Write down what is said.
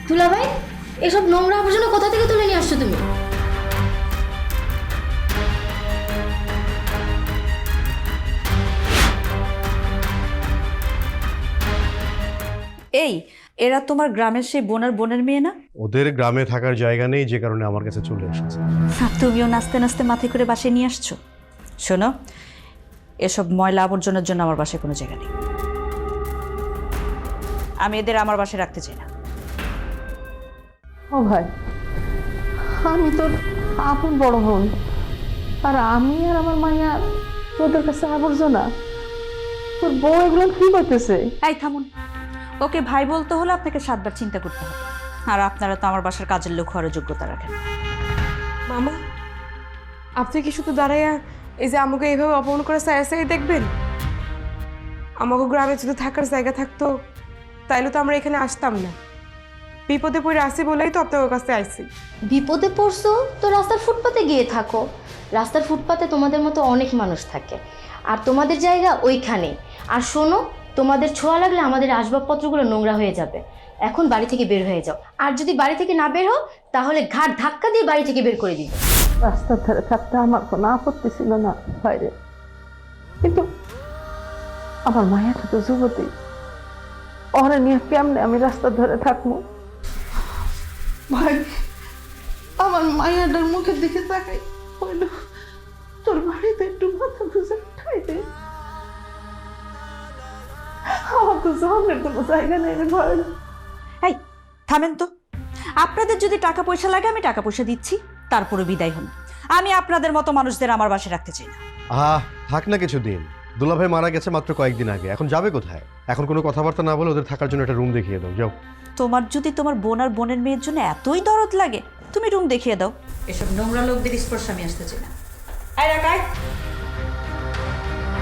দুলাভাই, এসব নোংরা আবর্জনা কোথা থেকে তুলে নিয়ে আসছো তুমি? এই, এরা তোমার গ্রামের সেই বোনের মেয়ে না? ওদের গ্রামে থাকার জায়গা নেই, যে কারণে আমার কাছে চলে এসেছে। তুমিও নাচতে নাচতে মাথায় করে বাসায় নিয়ে আসছো। শোনো, এসব ময়লা আবর্জনার জন্য আমার বাসায় কোনো জায়গা নেই। আমি এদের আমার বাসায় রাখতে চাই না। ও ভাই, আমি তোর আপন বড় বোন, আর আমি আর আমার মাইয়া তোদের কাছে আবর্জনা? তোর বউ এগুলো কি করতেছে? এই থামুন, ওকে ভাই বলতে হলে আপনাকে 7 বার চিন্তা করতে হবে। আর আপনারা তো আমার বাসার কাজের লোক হওয়ার যোগ্যতা রাখেন। মামা, আপনি কি শুধু দাঁড়াইয়া এই যে আমাকে এইভাবে অপমান করে সাই দেখবেন? আমাকে গ্রামে যদি থাকার জায়গা থাকতো তাইলে তো আমরা এখানে আসতাম না। বিপদে পড়ে আসি বলেই তো আপনার কাছে আইছি। বিপদে পড়ছো তো রাস্তার ফুটপাতে গিয়ে থাকো। রাস্তার ফুটপাতে তোমাদের মতো অনেক মানুষ থাকে, আর তোমাদের জায়গা ওইখানে। আর শোনো, তোমাদের ছোঁয়া লাগলে আমাদের আসবাবপত্রগুলো নোংরা হয়ে যাবে। এখন বাড়ি থেকে বের হয়ে যাও, আর যদি বাড়ি থেকে না বের হও তাহলে ঘাট ধাক্কা দিয়ে বাড়ি থেকে বের করে দিবে। রাস্তার ধারে থাকতে আমার কোনো আপত্তি ছিল না বাইরে, কিন্তু আমার মায়াটা তো যুবতী, ওরে নিয়ে কেমনে আমি রাস্তার ধারে থাকবো? ভাই, আমার মায়াটার মুখের দিকে তাকাই, হইল তোর বাড়িতে একটু মাথা গুঁজে উঠাই দে। আমার তো জমের কোনো জায়গা নেই রে ভাই। এই থামেন তো, আপনাদের যদি টাকা পয়সা লাগে আমি টাকা পয়সা দিচ্ছি, তারপরে বিদায় হন। আমি আপনাদের মতো মানুষদের আমার বাসায় রাখতে চাই না। থাক না কিছুদিন। দুলাভাই মারা গেছে মাত্র কয়েকদিন আগে, এখন যাবে কোথায়? এখন কোনো কথাবার্তা না বলে ওদের থাকার জন্য একটা রুম দেখিয়ে দাও, যাও। তোমার যদি তোমার বোন আর বোনের মেয়ের জন্য এতই দরদ লাগে, তুমি রুম দেখিয়ে দাও। এসব নোংরা লোকদের স্পর্শ আমি আসতে চাই না। আয় রাখাই।